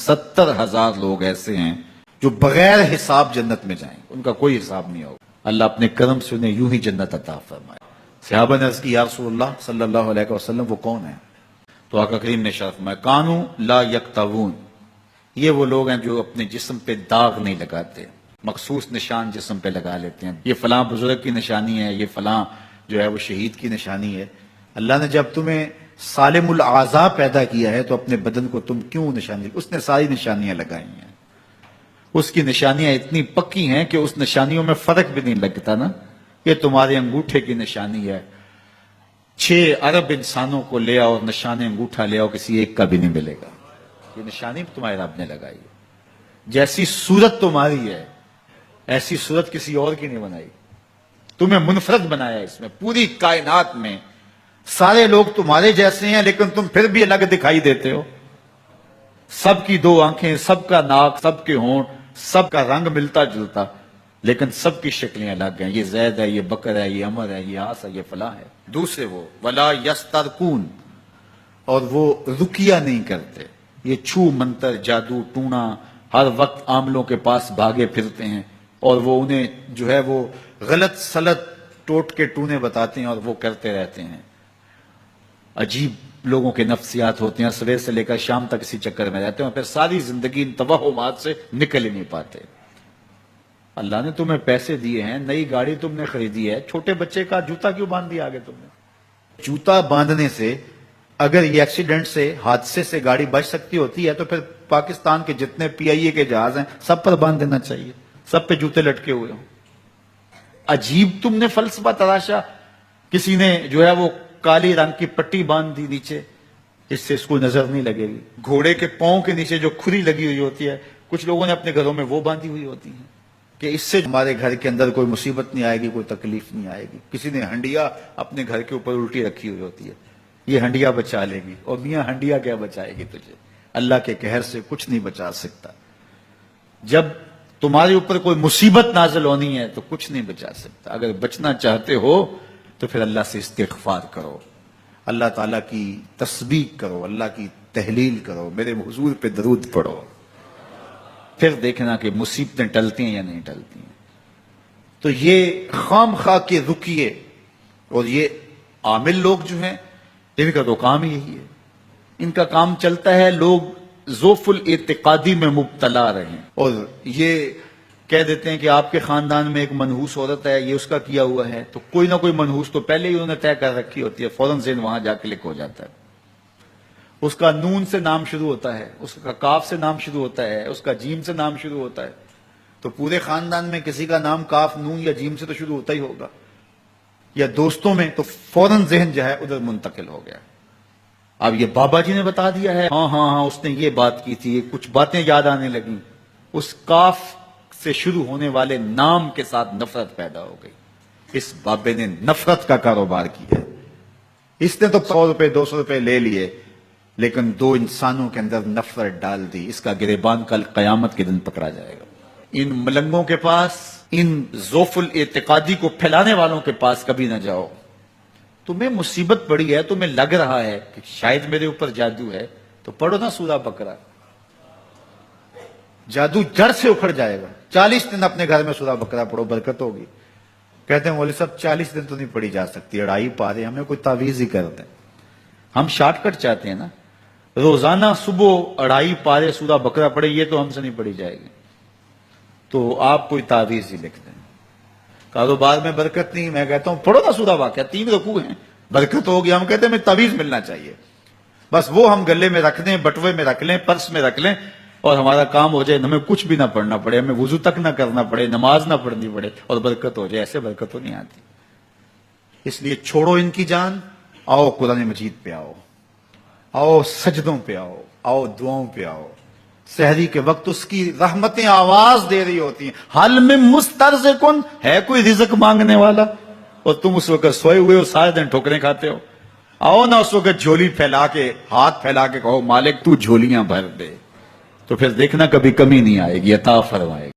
70,000 لوگ ایسے ہیں جو بغیر حساب جنت میں جائیں، ان کا کوئی حساب نہیں ہوگا۔ اللہ اپنے کرم سے انہیں یوں ہی جنت عطا فرمائے۔ صحابہ نے عرض کی یا رسول اللہ صلی اللہ علیہ وسلم وہ کون ہیں؟ تو آقا کریم نے ارشاد فرمایا کانوا لا یکتوون، یہ وہ لوگ ہیں جو اپنے جسم پہ داغ نہیں لگاتے، مخصوص نشان جسم پہ لگا لیتے ہیں، یہ فلاں بزرگ کی نشانی ہے، یہ فلاں جو ہے وہ شہید کی نشانی ہے۔ اللہ نے جب تمہیں سالم الاعضاء پیدا کیا ہے تو اپنے بدن کو تم کیوں نشانی، اس نے ساری نشانیاں لگائی ہیں، اس کی نشانیاں اتنی پکی ہیں کہ اس نشانیوں میں فرق بھی نہیں لگتا نا۔ یہ تمہارے انگوٹھے کی نشانی ہے، 6 ارب انسانوں کو لے آؤ اور نشان انگوٹھا لے آؤ، کسی ایک کا بھی نہیں ملے گا۔ یہ نشانی تمہارے رب نے لگائی ہے۔ جیسی صورت تمہاری ہے ایسی صورت کسی اور کی نہیں بنائی، تمہیں منفرد بنایا ہے اس میں۔ پوری کائنات میں سارے لوگ تمہارے جیسے ہیں لیکن تم پھر بھی الگ دکھائی دیتے ہو۔ سب کی 2 آنکھیں، سب کا ناک، سب کے ہونٹ، سب کا رنگ ملتا جلتا، لیکن سب کی شکلیں الگ ہیں۔ یہ زید ہے، یہ بکر ہے، یہ عمر ہے، یہ آس ہے، یہ فلاں ہے۔ دوسرے وہ ولا یسترقون، اور وہ رکیہ نہیں کرتے، یہ چھو منتر جادو ٹونا ہر وقت عاملوں کے پاس بھاگے پھرتے ہیں، اور وہ انہیں جو ہے وہ غلط سلط ٹوٹ کے ٹونے بتاتے ہیں اور وہ کرتے رہتے ہیں۔ عجیب لوگوں کے نفسیات ہوتے ہیں، صبح سے لے کر شام تک اسی چکر میں رہتے ہیں اور پھر ساری زندگی ان توہمات سے نکل ہی نہیں پاتے۔ اللہ نے تمہیں پیسے دیے ہیں، نئی گاڑی تم نے خریدی ہے، چھوٹے بچے کا جوتا کیوں باندھ دیا آگے تم نے؟ جوتا باندھنے سے اگر یہ ایکسیڈنٹ سے، حادثے سے گاڑی بچ سکتی ہوتی ہے تو پھر پاکستان کے جتنے PIA کے جہاز ہیں سب پر باندھ دینا چاہیے، سب پہ جوتے لٹکے ہوئے ہوں۔ عجیب تم نے فلسفہ تراشا، کسی نے جو ہے وہ کالی رنگ کی پٹی باندھ دی نیچے، اس سے اس کو نظر نہیں لگے گی۔ گھوڑے کے پاؤں کے نیچے جو کھری لگی ہوئی ہوتی ہے کچھ لوگوں نے اپنے گھروں میں وہ باندھی ہوئی ہوتی ہیں کہ اس سے ہمارے گھر کے اندر کوئی مصیبت نہیں آئے گی، کوئی تکلیف نہیں آئے گی۔ کسی نے ہنڈیا اپنے گھر کے اوپر الٹی رکھی ہوئی ہوتی ہے، یہ ہنڈیا بچا لے گی، اور میاں ہنڈیا کیا بچائے گی تجھے؟ اللہ کے قہر سے کچھ نہیں بچا سکتا۔ جب تمہارے اوپر کوئی مصیبت نازل ہونی ہے تو کچھ نہیں بچا سکتا۔ اگر بچنا چاہتے ہو تو پھر اللہ سے استغفار کرو، اللہ تعالیٰ کی تسبیح کرو، اللہ کی تحلیل کرو، میرے حضور پہ درود پڑھو، پھر دیکھنا کہ مصیبتیں ٹلتی ہیں یا نہیں ٹلتی ہیں۔ تو یہ خام خواہ کے رکیے اور یہ عامل لوگ جو ہیں ان کا تو کام یہی ہے، ان کا کام چلتا ہے لوگ ذوف الاعتقادی میں مبتلا رہیں، اور یہ کہہ دیتے ہیں کہ آپ کے خاندان میں ایک منحوس عورت ہے، یہ اس کا کیا ہوا ہے، تو کوئی نہ کوئی منحوس تو پہلے ہی انہوں نے طے کر رکھی ہوتی ہے، فوراً ذہن وہاں جا کے لکھ ہو جاتا ہے۔ اس کا نون سے نام شروع ہوتا ہے، اس کا کاف سے نام شروع ہوتا ہے، اس کا جیم سے نام شروع ہوتا ہے، تو پورے خاندان میں کسی کا نام کاف نون یا جیم سے تو شروع ہوتا ہی ہوگا، یا دوستوں میں، تو فوراً ذہن جو ہے ادھر منتقل ہو گیا۔ اب یہ بابا جی نے بتا دیا ہے، ہاں اس نے یہ بات کی تھی، کچھ باتیں یاد آنے لگیں، اس کاف سے شروع ہونے والے نام کے ساتھ نفرت پیدا ہو گئی۔ اس بابے نے نفرت کا کاروبار کیا، اس نے تو 100 روپے 200 روپے لے لیے لیکن 2 انسانوں کے اندر نفرت ڈال دی۔ اس کا گریبان کل قیامت کے دن پکڑا جائے گا۔ ان ملنگوں کے پاس، ان ذوف الاعتقادی کو پھیلانے والوں کے پاس کبھی نہ جاؤ۔ تمہیں مصیبت پڑی ہے، تمہیں لگ رہا ہے کہ شاید میرے اوپر جادو ہے، تو پڑھو نا سورہ بقرہ، جادو جڑ سے اکھڑ جائے گا۔ 40 دن اپنے گھر میں سورہ بقرہ پڑھو، برکت ہوگی۔ کہتے ہیں مولوی صاحب 40 دن تو نہیں پڑھی جا سکتی، 2.5 پارے، ہمیں کوئی تعویذ ہی کر دیں۔ ہم شارٹ کٹ چاہتے ہیں نا، روزانہ صبح 2.5 پارے سورہ بقرہ پڑھے، یہ تو ہم سے نہیں پڑھی جائے گی، تو آپ کوئی تعویذ ہی لکھ دیں۔ کاروبار میں برکت نہیں، میں کہتا ہوں پڑھو نا سورہ واقعہ، 3 رکوع ہیں، برکت ہوگی۔ ہم کہتے ہیں ہمیں تعویذ ملنا چاہیے، بس وہ ہم گلے میں رکھ دیں، بٹوے میں رکھ لیں، پرس میں رکھ لیں، اور ہمارا کام ہو جائے، ہمیں کچھ بھی نہ پڑھنا پڑے، ہمیں وضو تک نہ کرنا پڑے، نماز نہ پڑھنی پڑے، اور برکت ہو جائے۔ ایسے برکت تو نہیں آتی۔ اس لیے چھوڑو ان کی جان، آؤ قرآن مجید پہ آؤ، آؤ سجدوں پہ آؤ، آؤ دعاؤں پہ آؤ۔ سحری کے وقت اس کی رحمتیں آواز دے رہی ہوتی ہیں، حل میں مسترزقن، ہے کوئی رزق مانگنے والا، اور تم اس وقت سوئے ہوئے ہو، سارے دن ٹھوکریں کھاتے ہو۔ آؤ نا اس وقت جھولی پھیلا کے، ہاتھ پھیلا کے کہو مالک تو جھولیاں بھر دے، تو پھر دیکھنا کبھی کمی نہیں آئے گی، عطا فرمائے گی۔